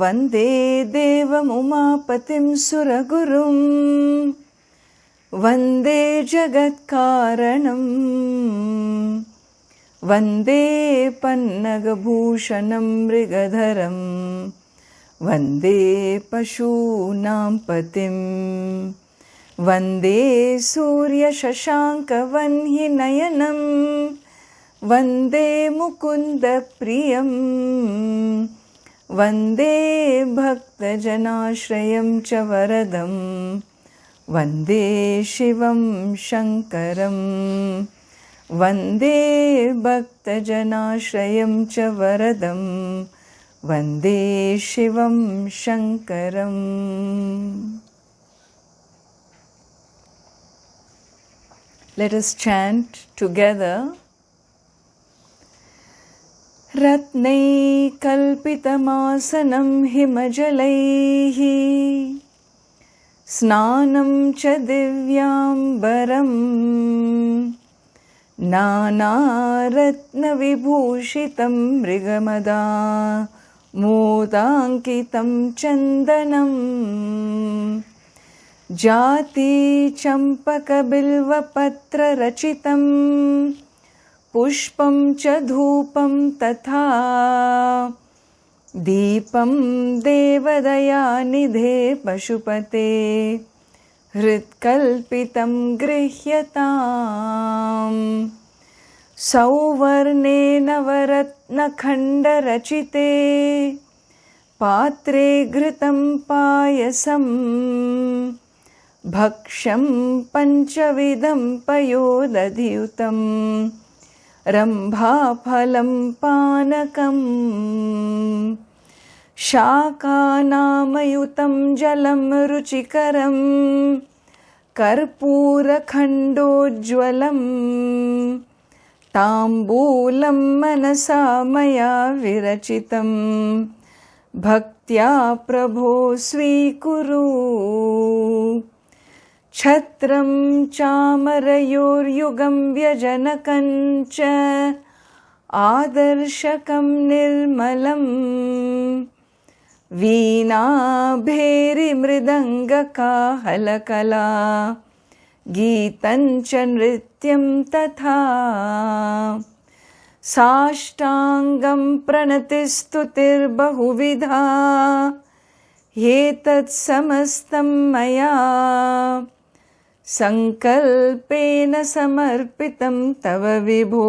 वन्दे देवमुमापतिं सुरगुरुं वन्दे जगत्कारणं वन्दे पन्नगभूषणं मृगधरं वन्दे पशूनां पतिं वन्दे सूर्यशशाङ्कवह्निनयनं वन्दे मुकुन्दप्रियं वन्दे भक्तजनाश्रयं च वरदं वन्दे शिवं शङ्करं वन्दे भक्तजनाश्रयं च वरदं वन्दे शिवं शङ्करम्. Let us chant together. रत्नैकल्पितमासनं हिमजलैः स्नानं च दिव्याम्बरं नानारत्नविभूषितं मृगमदा मोदाङ्कितं चन्दनं जातिचम्पकबिल्वपत्ररचितं पुष्पं च धूपं तथा दीपं देवदयानिधे पशुपते हृत्कल्पितं गृह्यताम्. सौवर्णे नवरत्नखण्डरचिते पात्रे घृतं पायसं भक्ष्यं पञ्चविधं पयोदधियुतं रम्भाफलं पानकं शाकानामयुतं जलं रुचिकरं कर्पूरखण्डोज्ज्वलं ताम्बूलं मनसा मया विरचितं भक्त्या प्रभो स्वीकुरु. छत्रं चामरयोर्युगं व्यजनकं च आदर्शकं निर्मलं वीणाभेरिमृदङ्गकाहलकला गीतं च नृत्यं तथा साष्टाङ्गं प्रणतिस्तुतिर्बहुविधा एतत्समस्तं मया संकल्पेन समर्पितं तव विभो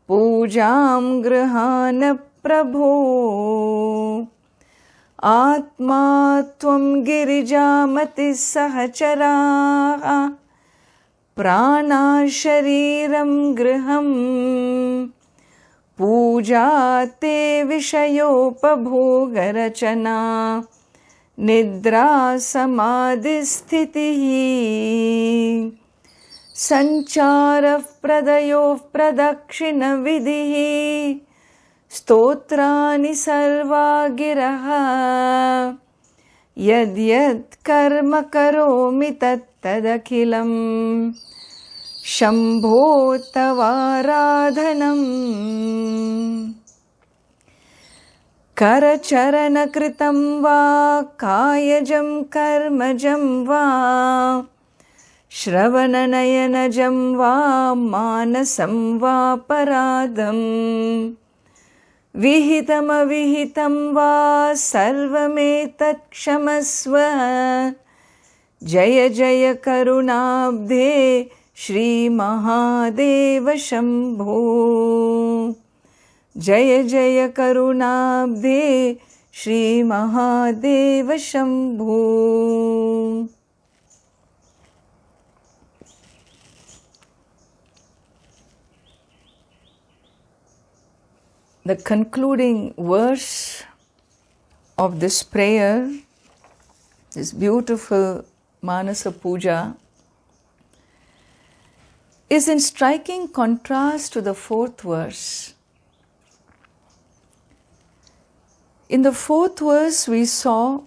पूजां गृहाण प्रभो. आत्मा त्वं गिरिजामतिः सहचराः प्राणा शरीरं गृहं पूजा ते विषयोपभोगरचना निद्रा समाधिस्थितिः संचारः प्रदयोः प्रदक्षिणविधिः स्तोत्राणि सर्वा गिरः यद्यत् कर्म करोमि तत्तदखिलं शम्भो तवाराधनम्. करचरणकृतं वा कायजं कर्मजं वा श्रवणनयनजं वा मानसं वा पराधं विहितमविहितं वा सर्वमेतत् क्षमस्व. जय जय करुणाब्धे श्रीमहादेव शम्भो. जय जय करुणाब्धे श्रीमहादेव Shambho. The concluding verse of this prayer, this beautiful manasa puja, is in striking contrast to the fourth verse. In the fourth verse, we saw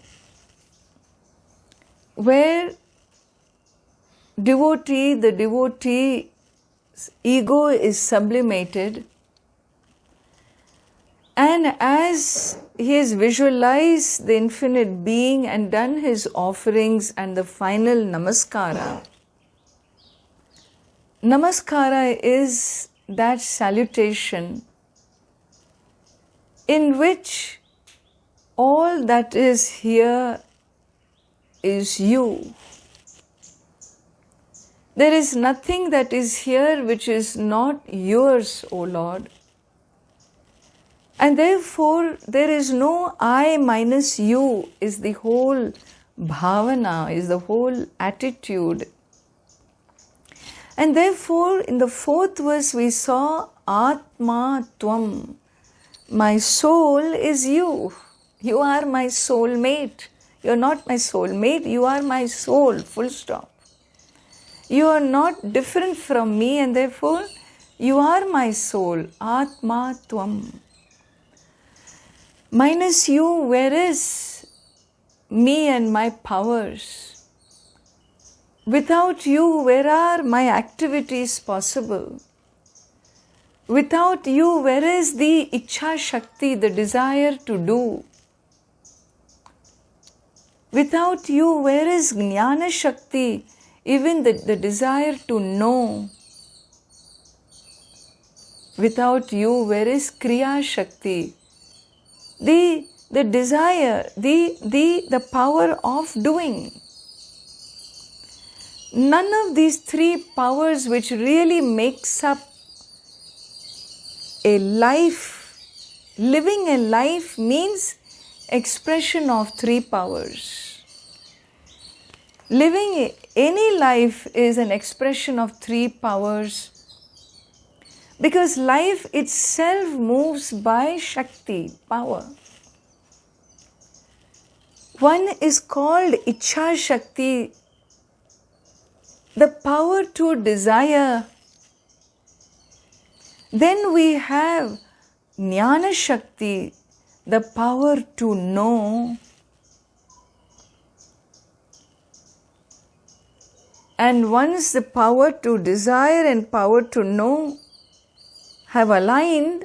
where the devotee's ego is sublimated And as he has visualized the infinite being and done his offerings and the final namaskara, namaskara is that salutation in which all that is here is you. There is nothing that is here which is not yours, O Lord. And therefore, there is no I minus you, is the whole bhavana, is the whole attitude. And therefore, in the fourth verse, we saw Atma Tvam. My soul is you. You are my soulmate. You are not my soulmate, you are my soul, full stop. You are not different from me, and therefore, you are my soul, Atma Tvam. Minus you, where is me and my powers? Without you, where are my activities possible? Without you, where is the Ichha Shakti, the desire to do? Without you, where is Jnana Shakti, even the desire to know? Without you, where is Kriya Shakti? The desire, the power of doing. None of these three powers which really makes up a life, living a life means expression of three powers. Living any life is an expression of three powers because life itself moves by Shakti, power. One is called Ichha Shakti, the power to desire. Then we have Jnana Shakti, the power to know. And once the power to desire and power to know have aligned,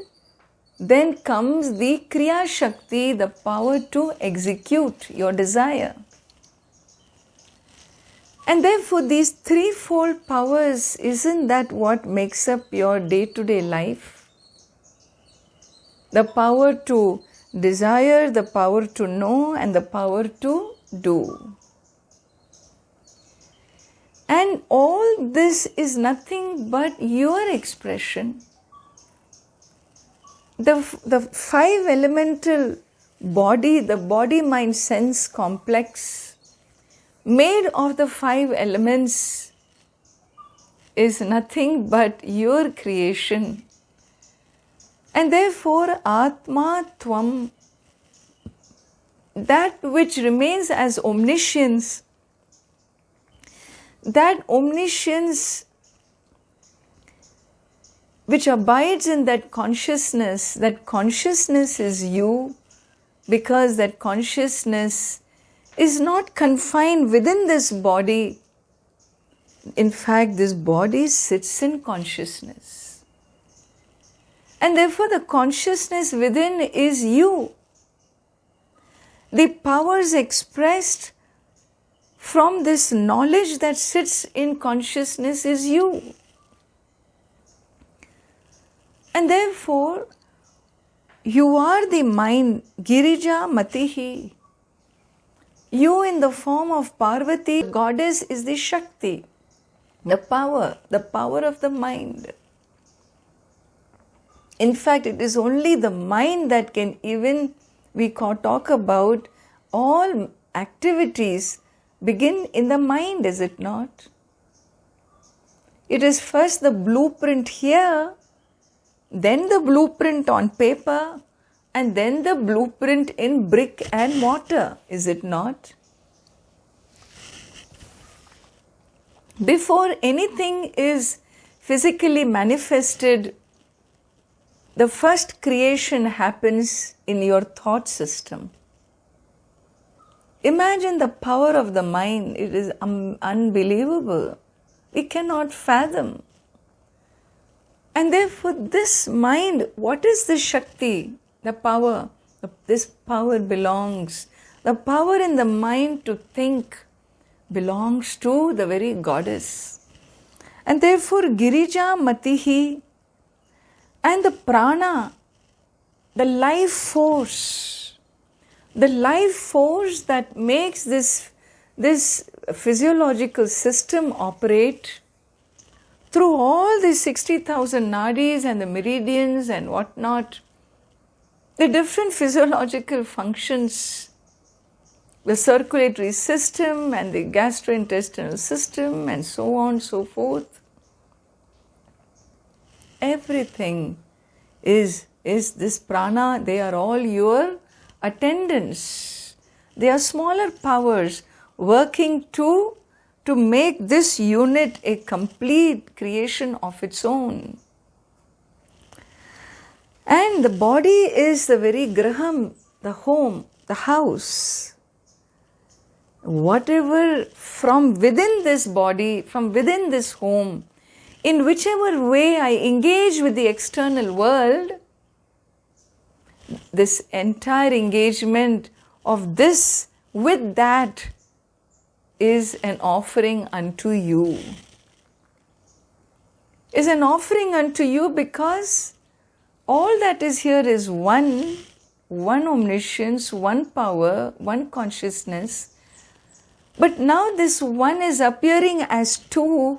then comes the Kriya Shakti, the power to execute your desire. And therefore these threefold powers, isn't that what makes up your day-to-day life? The power to desire, the power to know, and the power to do. And all this is nothing but your expression. The five elemental body, the body-mind-sense complex, made of the five elements, is nothing but your creation. And therefore, Atma Tvam, that which remains as omniscience, that omniscience which abides in that consciousness is you, because that consciousness is not confined within this body. In fact, this body sits in consciousness. And therefore the consciousness within is you. The powers expressed from this knowledge that sits in consciousness is you. And therefore, you are the mind, Girija Matihi. You in the form of Parvati, goddess, is the Shakti, the power of the mind. In fact, it is only the mind that can even, we talk about all activities begin in the mind, is it not? It is first the blueprint here, then the blueprint on paper, and then the blueprint in brick and mortar, is it not? Before anything is physically manifested, the first creation happens in your thought system. Imagine the power of the mind. It is unbelievable. We cannot fathom. And therefore this mind, what is the Shakti? The power, this power belongs. The power in the mind to think belongs to the very goddess. And therefore Girija Matihi and the prana, the life force that makes this physiological system operate through all these 60,000 nadis and the meridians and whatnot, the different physiological functions, the circulatory system and the gastrointestinal system and so on and so forth. Everything is this prana. They are all your attendants. They are smaller powers working to make this unit a complete creation of its own. And the body is the very graham, the home, the house. Whatever from within this body, from within this home, in whichever way I engage with the external world, this entire engagement of this with that is an offering unto you. Is an offering unto you because all that is here is one omniscience, one power, one consciousness. But now this one is appearing as two,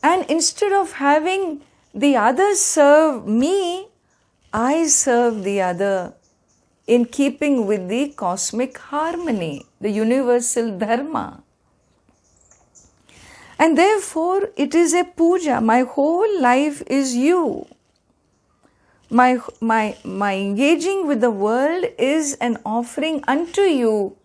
and instead of having the other serve me, I serve the other in keeping with the cosmic harmony, the universal dharma. And therefore it is a puja. My whole life is you. My engaging with the world is an offering unto you,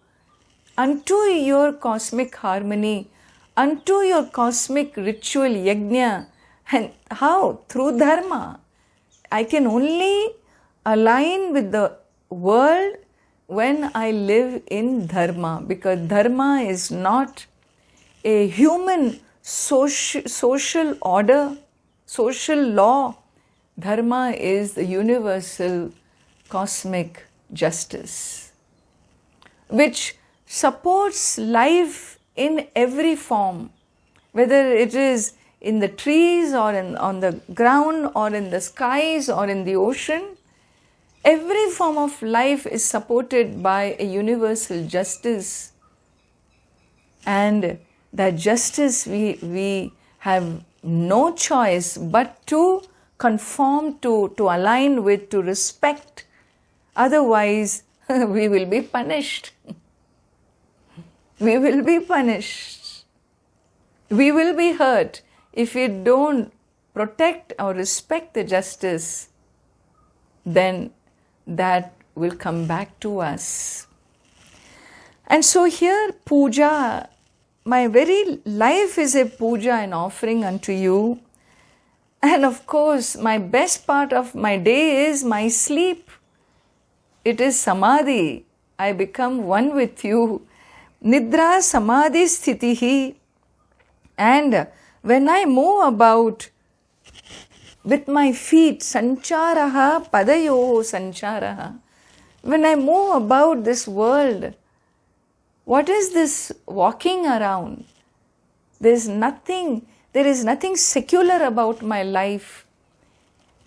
unto your cosmic harmony, unto your cosmic ritual yajna. And how? Through dharma. I can only align with the world when I live in dharma, because dharma is not a human social order, social law. Dharma is the universal cosmic justice, which supports life in every form, whether it is in the trees or on the ground or in the skies or in the ocean. Every form of life is supported by a universal justice, and that justice we have no choice but to conform to align with, to respect. Otherwise, we will be punished. We will be punished. We will be hurt if we don't protect or respect the justice. Then that will come back to us. And so here, puja, my very life is a puja, an offering unto you. And of course, my best part of my day is my sleep. It is samadhi. I become one with you. Nidra samadhi sthitihi. And when I move about with my feet, sancharaha padayoho sancharaha. When I move about this world, what is this walking around? There is nothing secular about my life.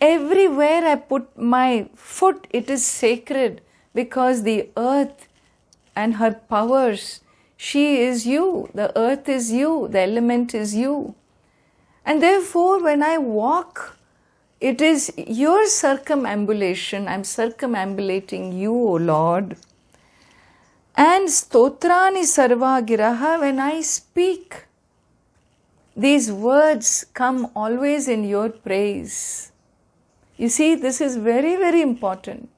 Everywhere I put my foot, it is sacred, because the earth and her powers, she is you, the earth is you, the element is you. And therefore, when I walk, it is your circumambulation. I am circumambulating you, O Lord. And stotrani sarva giraha, when I speak, these words come always in your praise. You see, this is very, very important.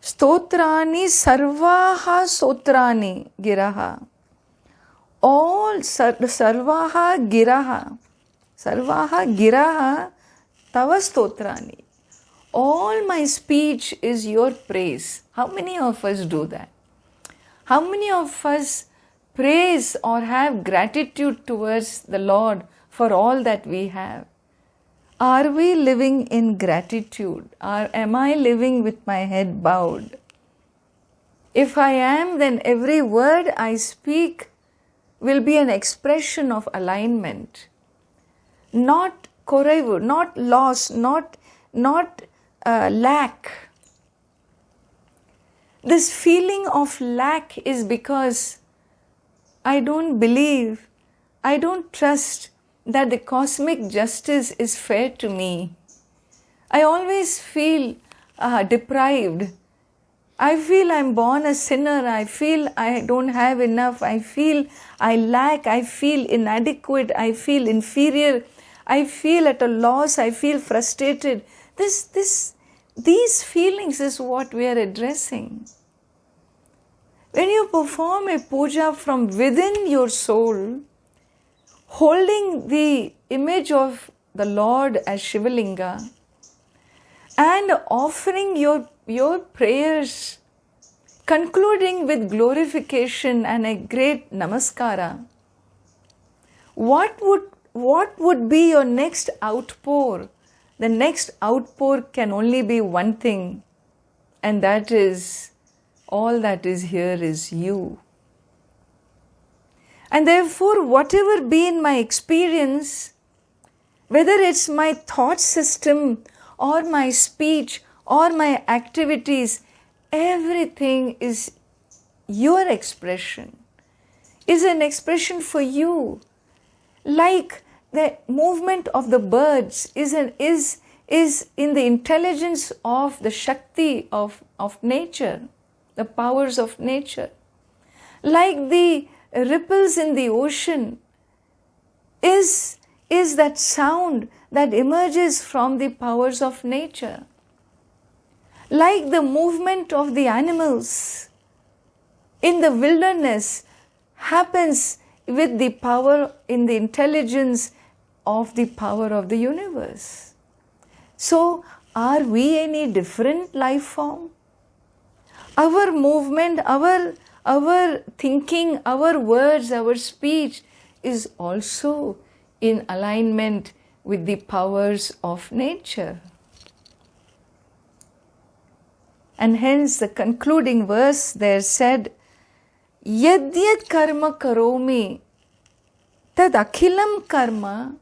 Stotrani sarvaha sotrani giraha. All sarvaha giraha. Sarvaha giraha tava stotrani. All my speech is your praise. How many of us do that? How many of us praise or have gratitude towards the Lord for all that we have? Are we living in gratitude? Or am I living with my head bowed? If I am, then every word I speak will be an expression of alignment. Not koraivu, not loss, not lack. This feeling of lack is because I don't believe, I don't trust that the cosmic justice is fair to me. I always feel deprived. I feel I'm born a sinner. I feel I don't have enough. I feel I lack. I feel inadequate. I feel inferior. I feel at a loss. I feel frustrated. These feelings is what we are addressing. When you perform a puja from within your soul, holding the image of the Lord as Shivalinga and offering your prayers, concluding with glorification and a great namaskara, what would be your next outpour? The next outpour can only be one thing, and that is, all that is here is you. And therefore, whatever be in my experience, whether it's my thought system or my speech or my activities, everything is your expression, is an expression for you. Like the movement of the birds is in the intelligence of the Shakti of nature, the powers of nature. Like the ripples in the ocean is that sound that emerges from the powers of nature. Like the movement of the animals in the wilderness happens with the power in the intelligence of the power of the universe. So, are we any different life form? Our movement, our thinking, our words, our speech is also in alignment with the powers of nature. And hence the concluding verse there said, Yadyat karma karomi tad akhilam karma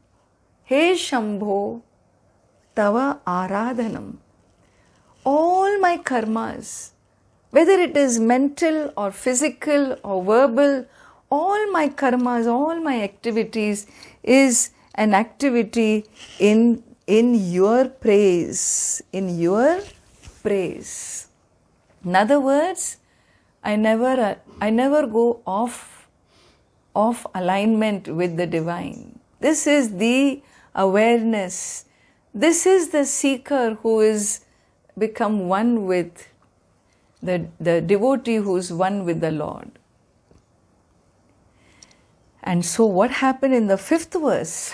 he Shambho tava aradhanam. All my karmas, whether it is mental or physical or verbal, all my karmas, all my activities is an activity in your praise, in your praise. In other words, I never go off alignment with the divine. This is the awareness. This is the seeker who is become one with the devotee who is one with the Lord. And so what happened in the 5th verse?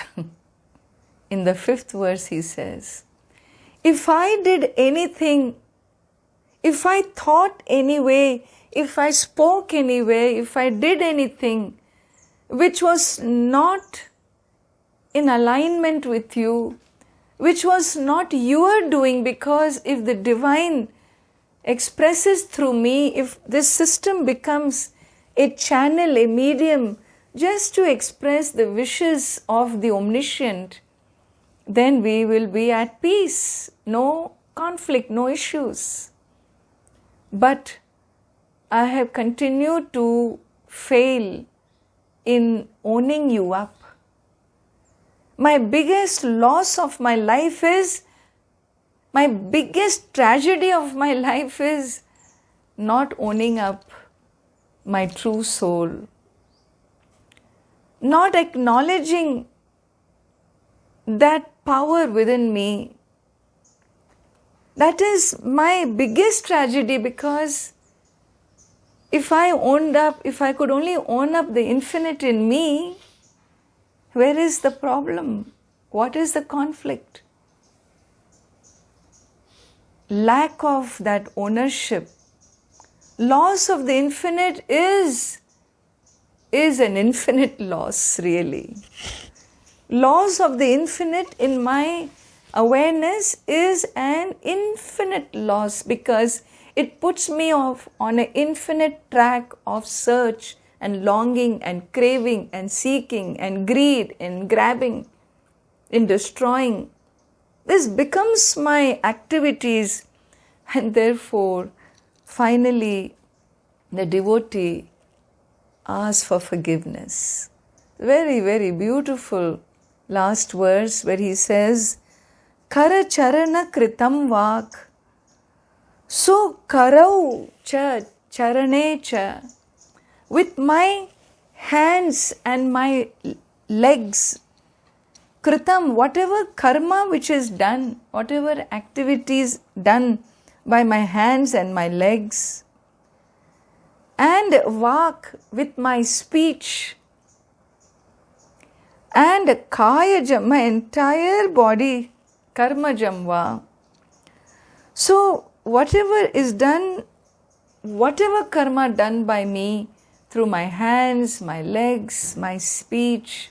In the 5th verse he says, if I did anything, if I thought anyway, if I spoke anyway, if I did anything which was not in alignment with you, which was not your doing, because if the divine expresses through me, if this system becomes a channel, a medium, just to express the wishes of the omniscient, then we will be at peace, no conflict, no issues. But I have continued to fail in owning you up. My biggest loss of my life is, my biggest tragedy of my life is not owning up my true soul, not acknowledging that power within me. That is my biggest tragedy, because if I could only own up the infinite in me, where is the problem? What is the conflict? Lack of that ownership, loss of the infinite is an infinite loss, really. Loss of the infinite in my Awareness is an infinite loss because it puts me off on an infinite track of search and longing and craving and seeking and greed and grabbing, in destroying. This becomes my activities, and therefore, finally, the devotee asks for forgiveness. Very, very beautiful last verse where he says, Kara charana kritam vak, so karau cha charane cha. With my hands and my legs, kritam, whatever karma which is done, whatever activities done by my hands and my legs, and vak, with my speech, and kayajam, my entire body, karmajam va. So whatever is done, whatever karma done by me through my hands, my legs, my speech,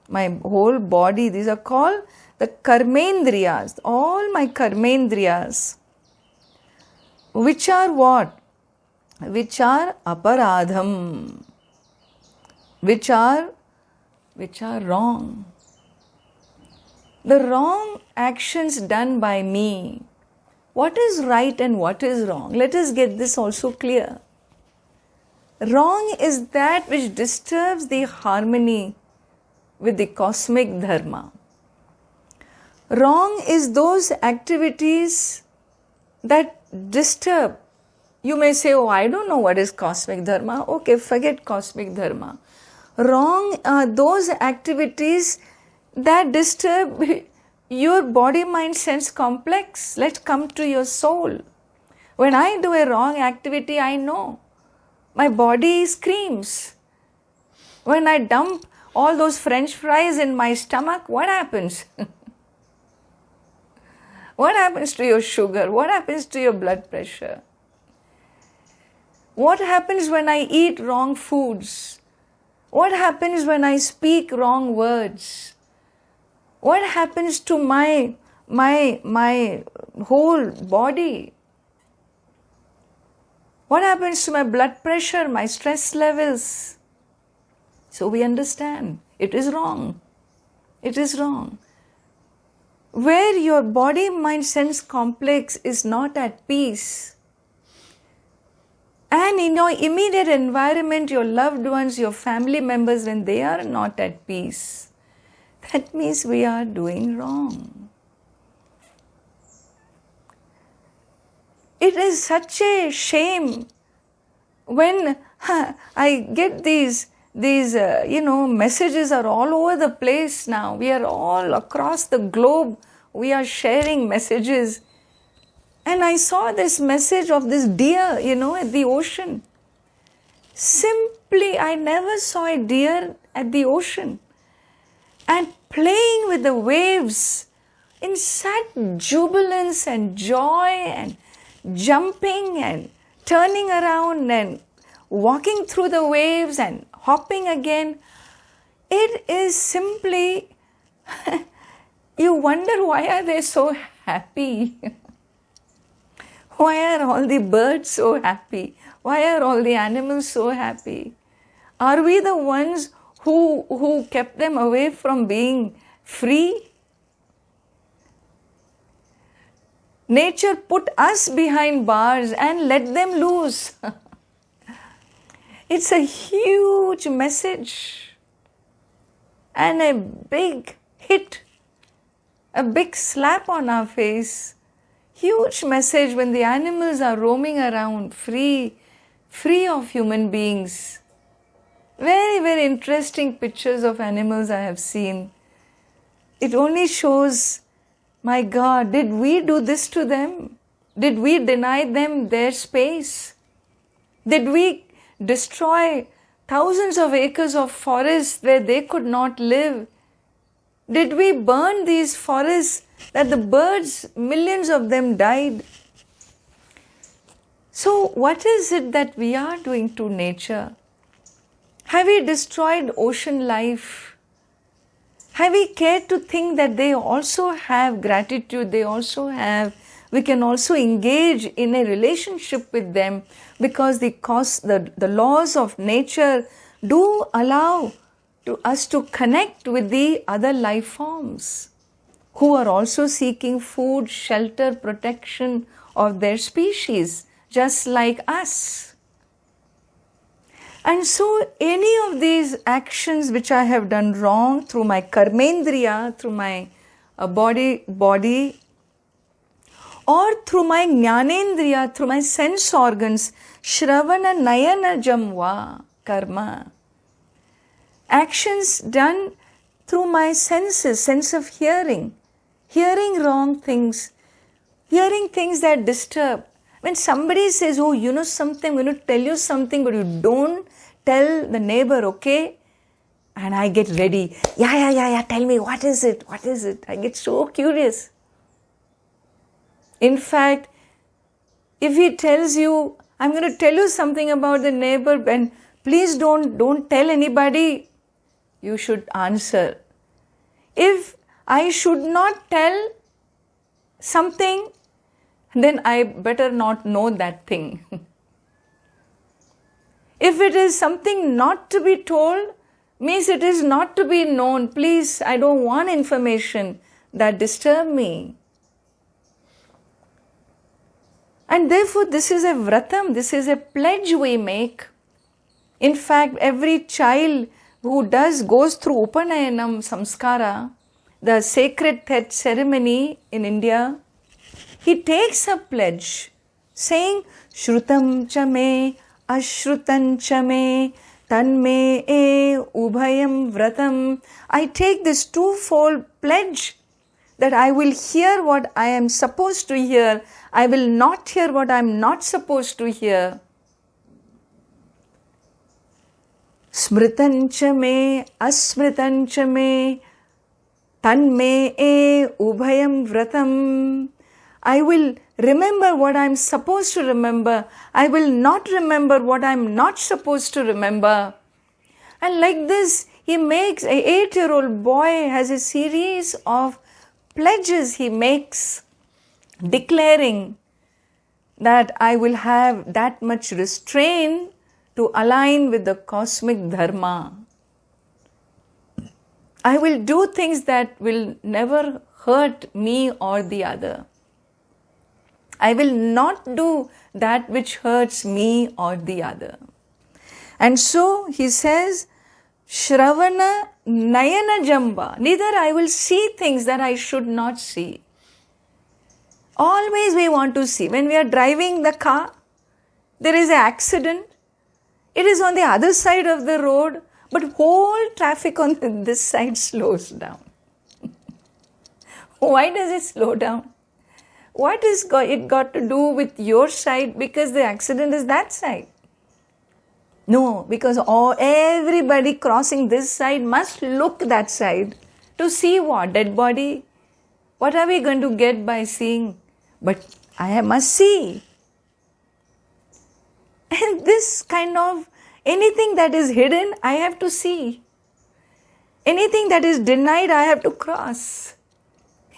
my whole body, these are called the karmendriyas, all my karmendriyas, which are what? Which are aparadham, which are wrong. The wrong actions done by me. What is right and what is wrong? Let us get this also clear. Wrong is that which disturbs the harmony with the cosmic dharma. Wrong is those activities that disturb. You may say, oh, I don't know what is cosmic dharma. Okay, forget cosmic dharma. Wrong are those activities that disturb your body, mind, sense complex. Let's come to your soul. When I do a wrong activity, I know. My body screams. When I dump all those French fries in my stomach, what happens? What happens to your sugar? What happens to your blood pressure? What happens when I eat wrong foods? What happens when I speak wrong words? What happens to my whole body? What happens to my blood pressure, my stress levels? So we understand it is wrong. It is wrong. Where your body, mind, sense complex is not at peace, and in your immediate environment, your loved ones, your family members, when they are not at peace, that means we are doing wrong. It is such a shame when I get these messages are all over the place now. We are all across the globe. We are sharing messages. And I saw this message of this deer, at the ocean. Simply, I never saw a deer at the ocean. And playing with the waves in such jubilance and joy and jumping and turning around and walking through the waves and hopping again. It is simply, you wonder why are they so happy? Why are all the birds so happy? Why are all the animals so happy? Are we the ones who kept them away from being free? Nature put us behind bars and let them loose. It's a huge message and a big hit, a big slap on our face. Huge message when the animals are roaming around free of human beings. Very, very interesting pictures of animals I have seen. It only shows, my God, did we do this to them? Did we deny them their space? Did we destroy thousands of acres of forest where they could not live? Did we burn these forests that the birds, millions of them died? So what is it that we are doing to nature? Have we destroyed ocean life? Have we cared to think that they also have gratitude, we can also engage in a relationship with them, because the laws of nature do allow us to connect with the other life forms who are also seeking food, shelter, protection of their species, just like us. And so any of these actions which I have done wrong through my karmendriya, through my body, or through my jnanendriya, through my sense organs, shravana nayana jamva karma, actions done through my senses, sense of hearing wrong things, hearing things that disturb. When somebody says, oh, you know something, I'm going to tell you something, but you don't tell the neighbor, okay? And I get ready. Yeah, tell me, what is it? I get so curious. In fact, if he tells you, I'm going to tell you something about the neighbor, and please don't tell anybody, you should answer. If I should not tell something, then I better not know that thing. If it is something not to be told, means it is not to be known. Please, I don't want information that disturb me. And therefore, this is a vratam, this is a pledge we make. In fact, every child who goes through Upanayanam Samskara, the sacred thread ceremony in India, he takes a pledge saying, Shrutam cha me, Ashrutam cha me, Tanme e Ubhayam Vratam. I take this twofold pledge that I will hear what I am supposed to hear, I will not hear what I am not supposed to hear. Smritan cha me, Asmritan cha me, Tanme e Ubhayam Vratam. I will remember what I am supposed to remember. I will not remember what I am not supposed to remember. And like this, he makes, an 8-year-old boy has a series of pledges he makes, declaring that I will have that much restraint to align with the cosmic dharma. I will do things that will never hurt me or the other. I will not do that which hurts me or the other. And so he says, Shravana Nayana Jamba. Neither I will see things that I should not see. Always we want to see. When we are driving the car, there is an accident. It is on the other side of the road, but whole traffic on this side slows down. Why does it slow down? What is it got to do with your side because the accident is that side? No, because everybody crossing this side must look that side to see what? Dead body? What are we going to get by seeing? But I must see. And this kind of, anything that is hidden, I have to see. Anything that is denied, I have to cross.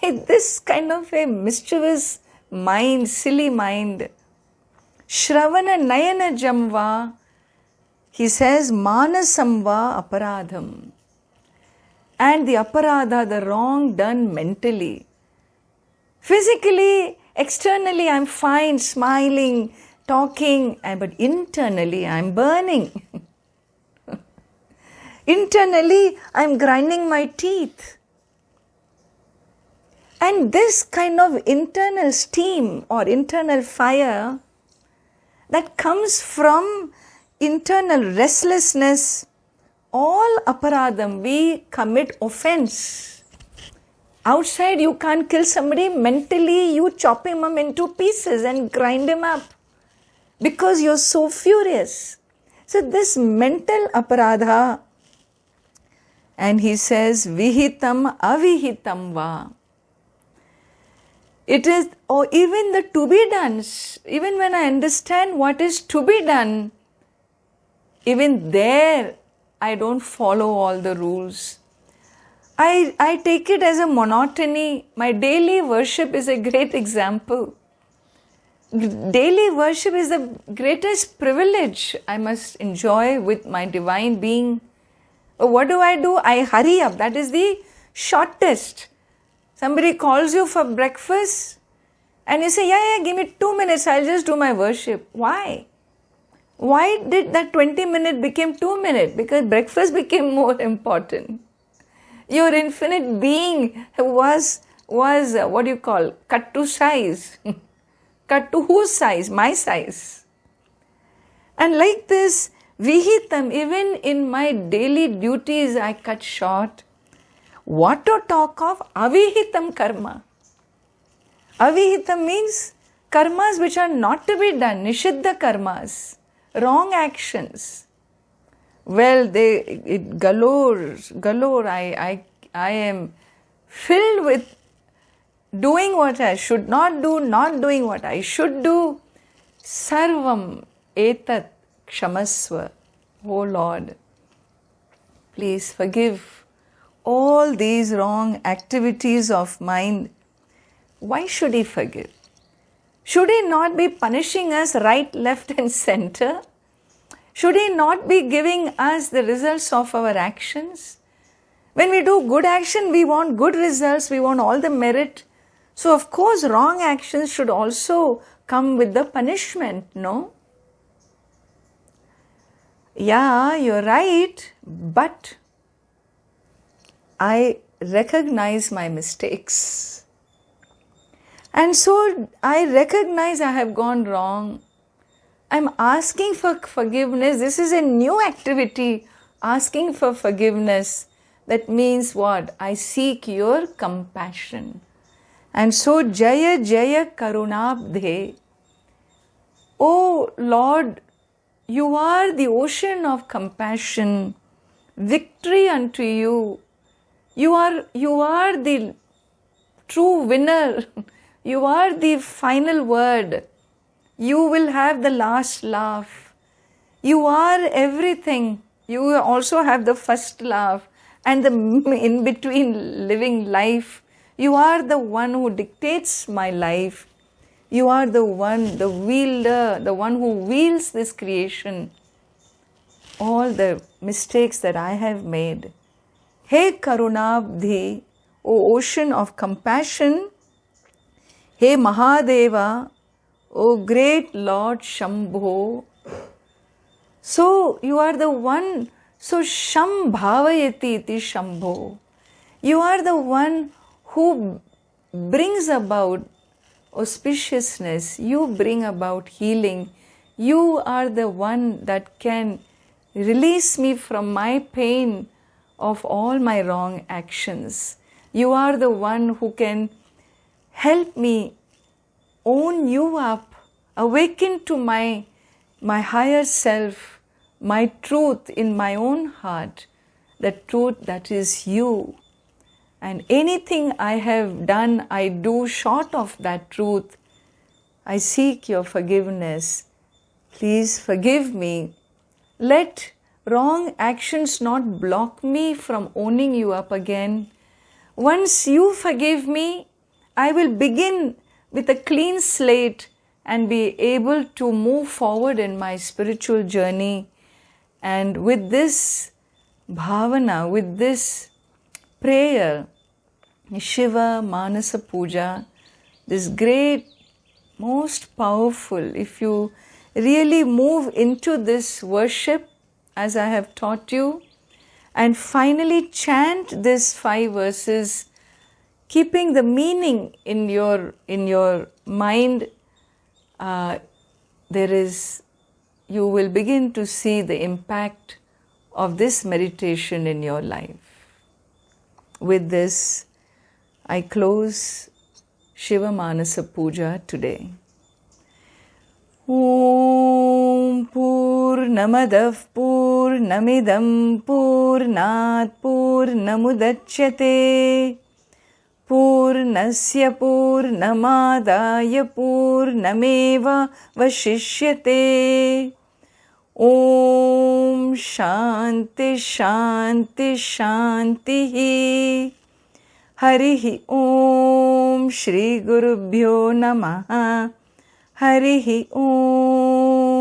This kind of a mischievous mind, silly mind. Shravana Nayana Jamva, he says, Manasamva Aparadham. And the aparadha, the wrong done mentally. Physically, externally, I'm fine, smiling, talking, but internally, I'm burning. Internally, I'm grinding my teeth. And this kind of internal steam or internal fire that comes from internal restlessness, all aparadham, we commit offense. Outside you can't kill somebody, mentally you chop him up into pieces and grind him up because you're so furious. So this mental aparadha, and he says, vihitam avihitam va. It is, or even the to be done, even when I understand what is to be done, even there I don't follow all the rules. I take it as a monotony. My daily worship is a great example. Daily worship is the greatest privilege I must enjoy with my divine being. What do? I hurry up. That is the shortest. Somebody calls you for breakfast and you say, yeah, give me 2 minutes, I'll just do my worship. Why? Why did that 20 minutes become 2 minutes? Because breakfast became more important. Your infinite being was what do you call? Cut to size. Cut to whose size? My size. And like this, vihitam, even in my daily duties I cut short. What to talk of? Avihitam karma. Avihitam means karmas which are not to be done, nishiddha karmas, wrong actions. Well, it galore. I am filled with doing what I should not do, not doing what I should do. Sarvam etat kshamasva. Oh Lord, please forgive all these wrong activities of mine. Why should He forgive? Should He not be punishing us right, left and center? Should He not be giving us the results of our actions? When we do good action, we want good results, we want all the merit. So of course wrong actions should also come with the punishment, no? Yeah, you're right, but I recognize my mistakes. And so I recognize I have gone wrong. I'm asking for forgiveness. This is a new activity, asking for forgiveness. That means what? I seek your compassion. And so Jaya Jaya Karunabdhe. Oh Lord, you are the ocean of compassion. Victory unto you. You are the true winner. You are the final word. You will have the last laugh. You are everything. You also have the first laugh and the in-between living life. You are the one who dictates my life. You are the one, the wielder, the one who wields this creation. All the mistakes that I have made. Hey Karunabdhi, O ocean of compassion. Hey Mahadeva, O great Lord Shambho. So you are the one, so Sham Bhavayati iti Shambho. You are the one who brings about auspiciousness. You bring about healing. You are the one that can release me from my pain of all my wrong actions. You are the one who can help me own you up, awaken to my higher self, my truth in my own heart, the truth that is you. And anything I have done, I do short of that truth. I seek your forgiveness. Please forgive me. Let wrong actions not block me from owning you up again. Once you forgive me, I will begin with a clean slate and be able to move forward in my spiritual journey. And with this bhavana, with this prayer, Shiva manasa puja, this great, most powerful, if you really move into this worship as I have taught you, and finally chant these 5 verses, keeping the meaning in your mind, you will begin to see the impact of this meditation in your life. With this, I close Shiva Manasa Puja today. Om Purnamadav Purnamidam Purnat Purnamudachyate Purnasya Purnamadaya Purnameva Vashishyate Om Shanti Shanti Shanti. Harihi Om Shri Gurubhyo Namaha. Harihi Om.